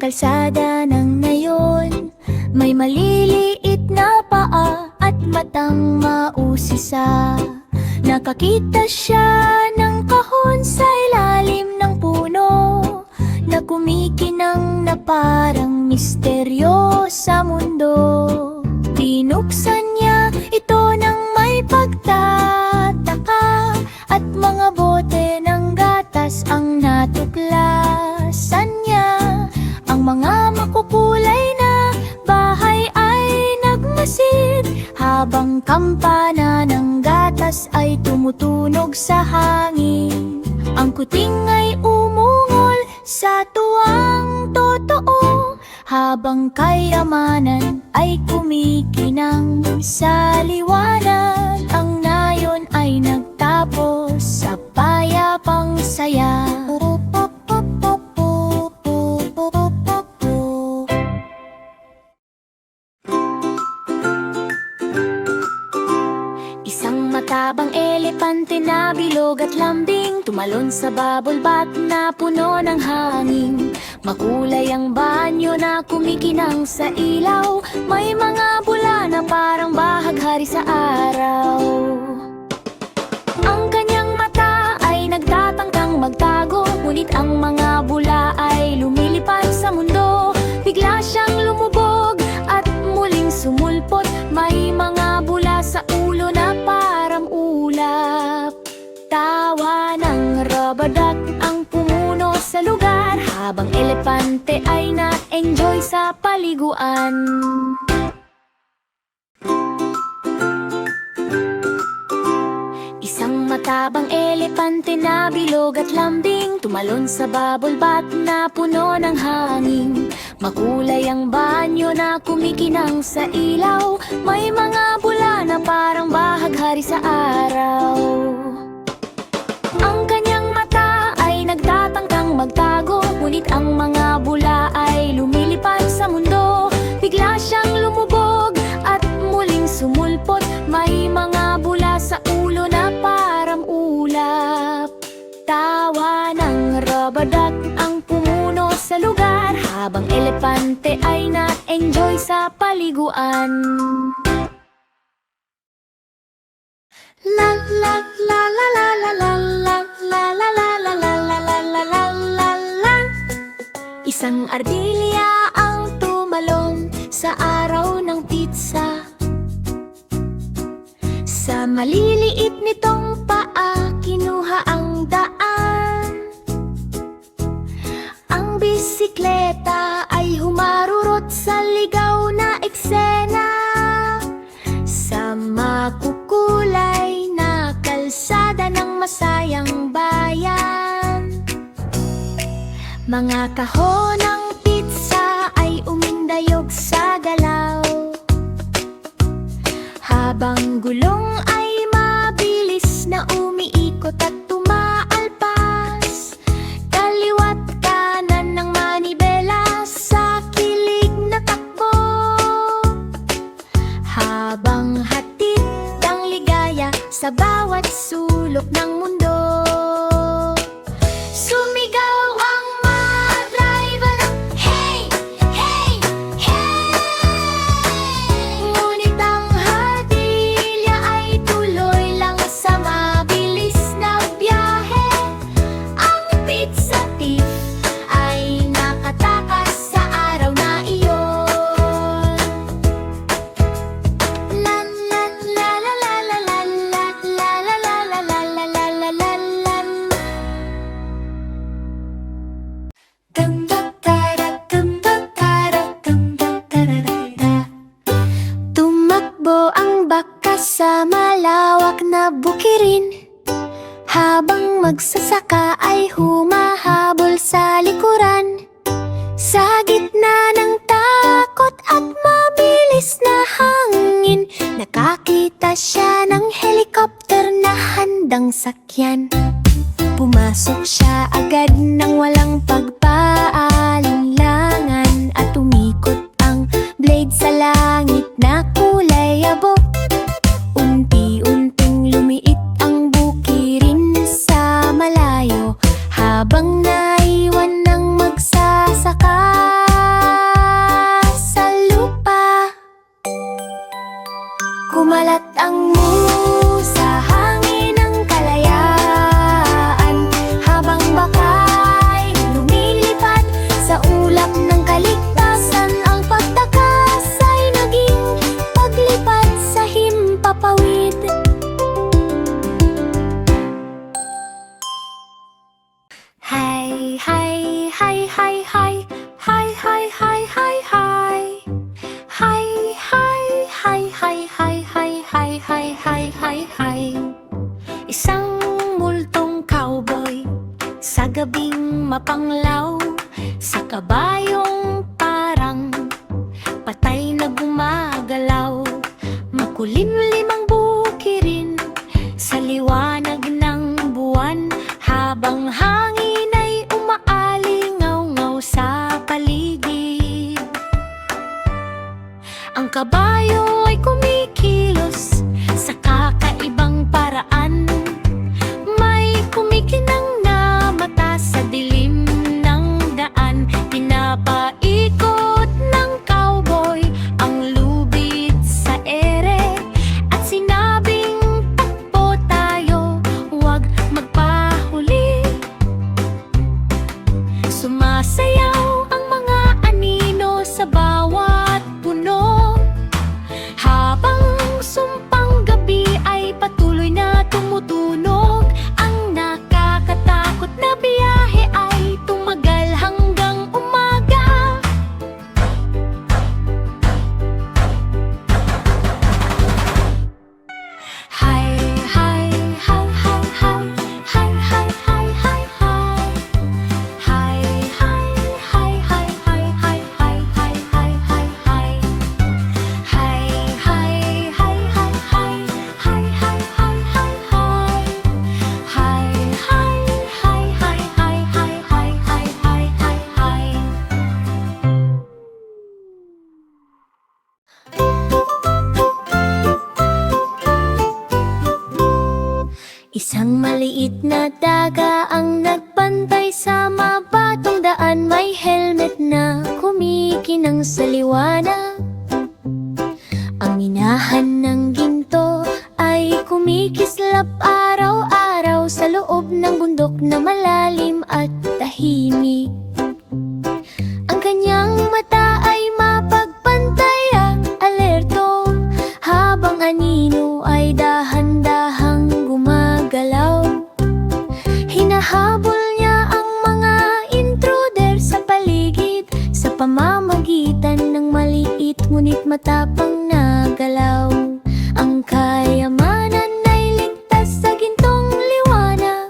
kalsada ng nayon, may maliliit na paa at matang mausisa. Nakakita siya ng kahon sa ilalim ng puno, na kumikinang na parang misteryo sa mundo. Binuksan niya ito ng may pagtataka, at mga bote ng gatas ang natuklasan niya. Ang mga makukulay na bahay ay nagmasid, habang kampana ng gatas ay tumutunog sa hangin. Ang kuting ay umungol sa tuwang totoo, habang kayamanan ay kumikinang sa liwanag. Ang nayon ay nagtapos sa payapang saya. Isang matabang elepante na bilog at lambing, tumalon sa bubble bath na puno ng hangin. Makulay ang banyo na kumikinang sa ilaw, may mga bula na parang bahaghari sa araw. Ang kanyang mata ay nagtatangkang magtago, ngunit ang mga bula ay lumilipad sa mundo. Bigla siyang lumubog at muling sumulpot, may mga bula sa ulo na parang ulap. Tawa ng rubber duck ang pumuno sa lugar, habang elepante ay na-enjoy sa paliguan. Isang matabang elepante na bilog at lambing, tumalon sa bubble bath na puno ng hangin. Makulay ang banyo na kumikinang sa ilaw, may mga bula na parang bahaghari sa araw. Ang kanyang mata ay nagtatangkang magtago, ngunit ang mga bula ay lumilipad sa mundo. Bigla siyang lumubog at muling sumulpot, may mga bula sa ulo na parang ulap. Tawa ng rubber duck ang pumuno sa lugar, habang elepante ay na-enjoy sa paliguan. La la la la la la la la la la la la la la la la la la. Isang ardilya ang tumalon sa araw ng pizza. Sa maliliit nitong paa, kinuha ang daan. Ang bisikleta ay humarurot sa ligaw na eksena, sa makukulay na kalsada ng masayang bayan. Mga kahon ng pizza ay umindayog sa galaw, habang gulong ay mabilis na umiikot at tumaalpas. Kaliwa't kanan ng manibela sa kilig na takbo, habang hatid ang ligaya sa bawat sulok ng mundo. Sumigaw ang mga driver, hey, hey, hey! Ngunit ang hardilya ay tuloy lang sa mabilis na biyahe. Ang pizza thief ay nakatakas sa araw na iyon. La la la la la la la la la la la la la la la la la la. Dum da da dum da da dum da da. Tumakbo ang baka sa malawak na bukirin, habang magsasaka ay humahabol sa likuran. Sa gitna ng takot at mabilis na hangin, nakakita siya ng helicopter na handang sakyan. Pumasok siya agad nang walang pagpaalinlangan, at umikot ang blade sa langit na kulay abo. Unti-unting lumiit ang bukirin sa malayo, habang naiwan ng magsasaka. hay hay. Isang multong cowboy sa gabing mapanglaw, sa kabayong parang patay na gumagalaw. Makulimlim ang bukirin sa liwanag ng buwan, habang hangin ay umaalingaw-ngaw sa paligid. Ang kabayo ay kumikilos sa kakaibang paraan, may kumikinang na mata sa dilim ng daan. Pinapaikot ng cowboy ang lubid sa ere at sinabing, takbo tayo, huwag magpahuli. Sumasayaw ang mga anino sa bawat puno, habang sumpang gabi ay patuloy na tumutunog. Ang nakakatakot na biyahe ay tumagal hanggang umaga. Hay, hay, hay, hay, hay, hay, hay, hay, hay, hay. Hay, hay, hay, hay, hay, hay, hay, hay, hay, hay, hay. Hay, hay, hay, hay, hay, hay, hay, hay, hay, hay. Hay, hay, hay, hay, hay, hay, hay, hay, hay, hay. Isang maliit na daga ang nagbantay sa mabatong daan, may helmet na kumikinang sa liwanag. Ang minahan ng ginto ay kumikislap araw-araw sa loob ng bundok na malalim at tahimik. Ang kanyang mata ay mapagpantay at alerto, habang anino ay dahan-dahang gumagalaw. Hinahabol niya ang mga intruder sa paligid sa pamamagitan ng maliit ngunit matapang na galaw. Ang kayamanan ay ligtas sa gintong liwanag,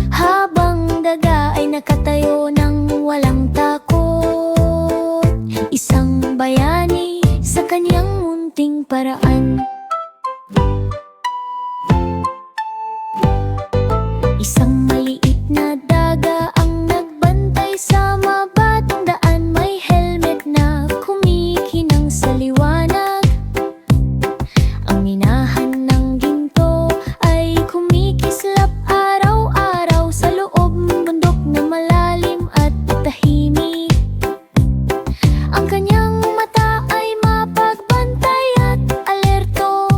habang daga ay nakatayo ng walang takot. Isang bayani sa kanyang munting paraan. Isang maliit na daga ang nagbantay sa mabatong daan, may helmet na kumikinang sa liwanag. Ang minahan ng ginto ay kumikislap araw-araw sa loob ng bundok na malalim at tahimik. Ang kanyang mata ay mapagbantay at alerto,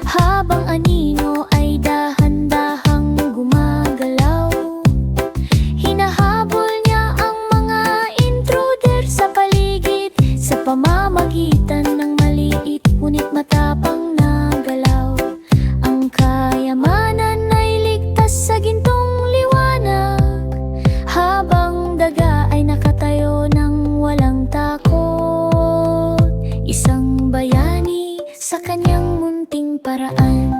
habang anino ay dahan-dahang gumagalaw. Hinahabol niya ang mga intruder sa paligid sa pamamagitan ng maliit ngunit matapang na galaw. Ang kayamanan ay ligtas sa gintong liwanag, habang daga ay nakatayo ng walang takot. Isang bayani sa kanyang munting paraan.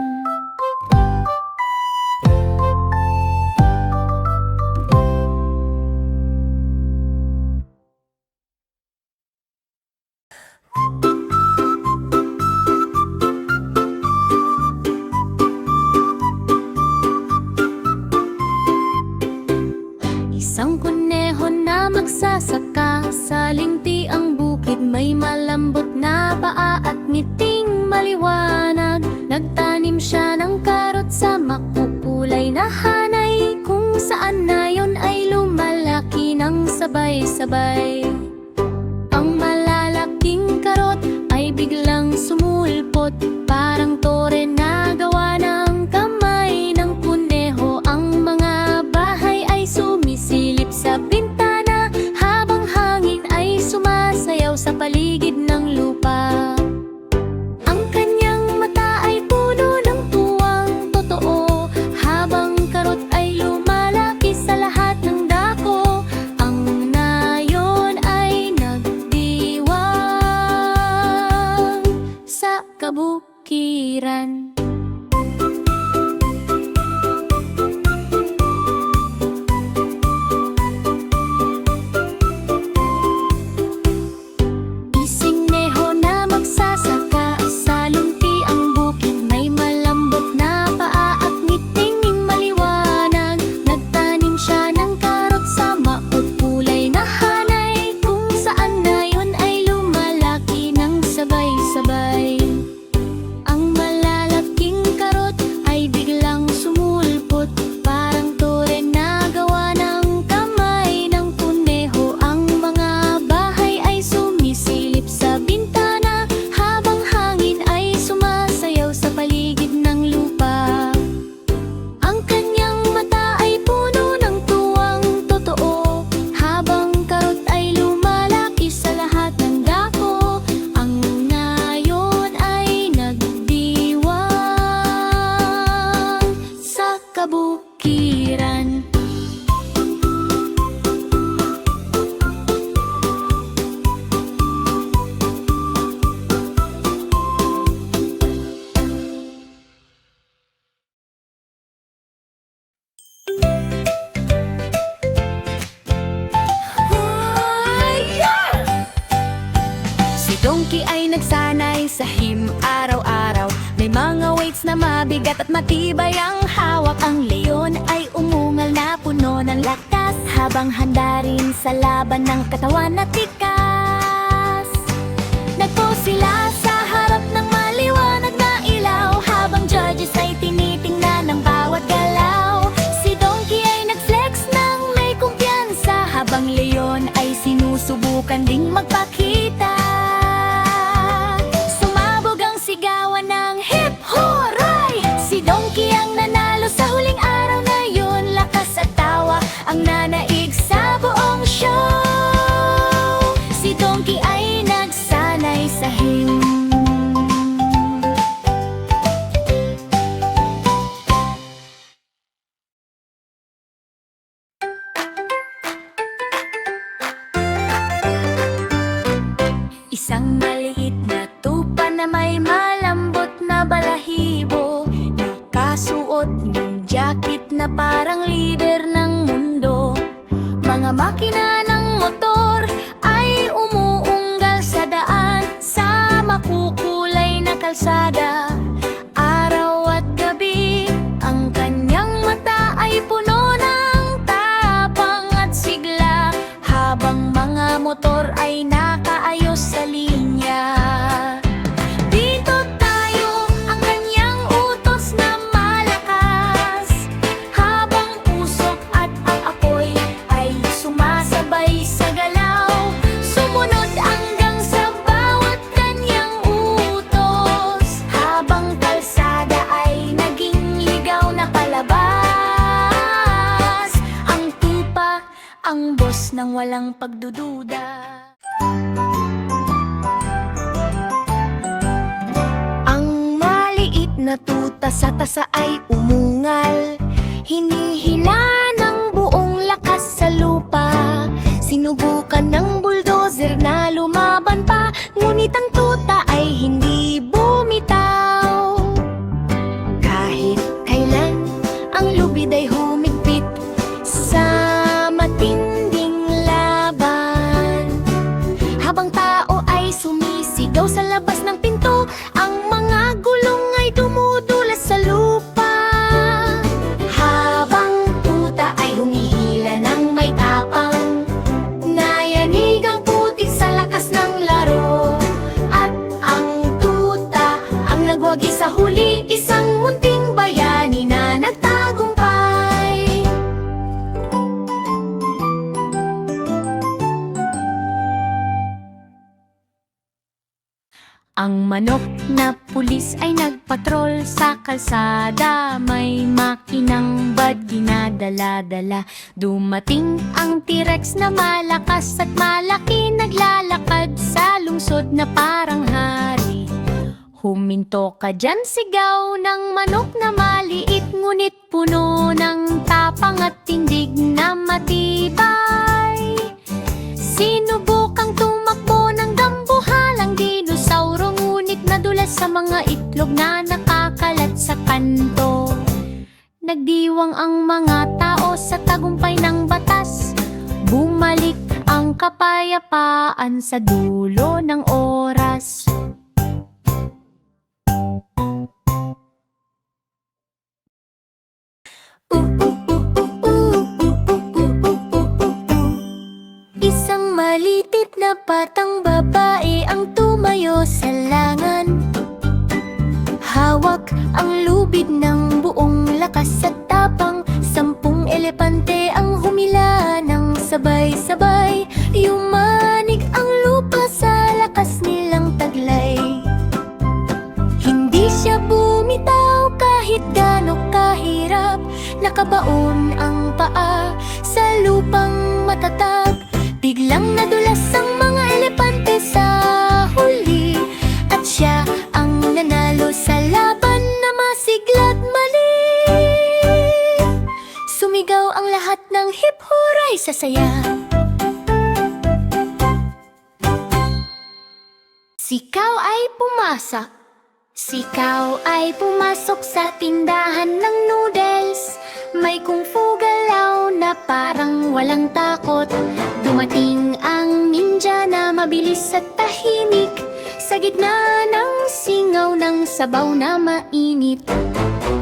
Isang kuneho na magsasaka sa lingtiang bukid, may malambot na paa at ngiting maliwanag. Nagtanim siya ng karot sa makukulay na hanay, kung saan na yon ay lumalaki ng sabay-sabay. Ang malalaking karot ay biglang sumulpot, parang tore na gawa ng kamay ng kuneho. Ang mga bahay ay sumisilip sa bintana, habang hangin ay sumasayaw sa paligid ng lupa. Ang kanyang mata ay puno ng tuwang totoo, habang karot ay lumalaki sa lahat ng dako. Ang nayon ay ay nagsanay sa him araw-araw. May mga weights na mabigat at matibay ang hawak. Ang leon ay umungal na puno ng lakas, habang handa rin sa laban ng katawan na tikas. Nagpo sila sa harap ng maliwanag na ilaw, habang judges ay tinitingnan ng bawat galaw. Si Donkey ay nag-flex ng may kumpiyansa, habang leon ay sinusubukan ding magpakita. Sumabog ang sigawan ng hip hooray! Si Donkey ang nanalo sa huling araw na yun. Lakas at tawa ang nanaig sa buong show. Si Donkey ay nagsanay sa him. Isang maliit na tupa na may malambot na balahibo, nakasuot ng jacket na parang leader ng mundo. Mga makina ng motor ay umuunggal sa daan, sa makukulay na kalsada. Araw at gabi, ang kanyang mata ay puno ng tapang at sigla, habang mga motor ay nakaayos sa linya. Dito tayo, ang kanyang utos na malakas, habang usok at ang apoy ay sumasabay sa galaw. Sumunod hanggang sa bawat kanyang utos, habang kalsada ay naging ligaw na palabas. Ang tupa, ang boss ng walang pagdududa. Ang maliit na tuta sa tasa ay umungal, hinihila ng buong lakas sa lupa. Sinubukan ng bulldozer na lumaban pa, ngunit ang tuta ay hindi bumitaw. Kahit kailan ang lubid ay humigpit sa matinding laban, habang tao ay sumisigaw sa labas ng pinto, ang mga gulong ay dumudulas sa lupa. Habang tuta ay humihila ng may tapang, nayanig ang putik sa lakas ng laro. At ang tuta ang nagwagi sa huli, isang munting bayani na nagtagumpay. Ang manok na pulis ay nagpatrol sa kalsada, may makinang bad dinadala-dala. Dumating ang T-Rex na malakas at malaki, naglalakad sa lungsod na parang hari. Huminto ka dyan, sigaw ng manok na maliit, ngunit puno ng tapang at tindig na matibay. Sinubukang tumakbo ng dambuhalang dinosauro, ngunit nadulas sa mga itlog na nakakalat sa kanto. Nagdiwang ang mga tao sa tagumpay ng batas, bumalik ang kapayapaan sa dulo ng oras. Isang malitit na batang babae ang tumayo sa langan. Hawak ang lubid ng buong lakas at tapang. 10 elepante ang humila ng sabay-sabay. Yumanig ang lupa sa lakas nilang taglay. Hindi siya bumitaw kahit gaano kahirap. Nakabaon ang paa sa lupang matatag. Biglang nadulas ang mga elepante sa huli, at siya ang nanalo sa laban na masigla't mali. Sumigaw ang lahat ng hip hooray sa saya. Sikaw ay pumasok. Sikaw ay pumasok sa tindahan ng noodles. May kung fu galaw na parang walang takot. Dumating ang ninja na mabilis at tahimik. Sa gitna ng singaw ng sabaw na mainit,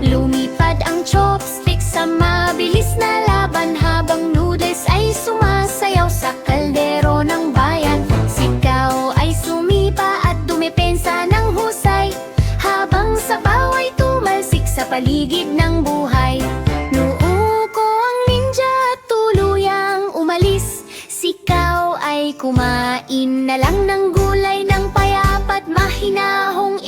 lumipad ang chopstick sa mabilis na laban, habang noodles ay sumasayaw sa kaldero ng bayan. Sikaw ay sumipa at dumepensa ng husay, habang sabaw ay tumalsik sa paligid ng buhay. Nuuko ang ninja at tuluyang umalis. Sikaw ay kumain na lang ng gulay ng payapa at mahinahong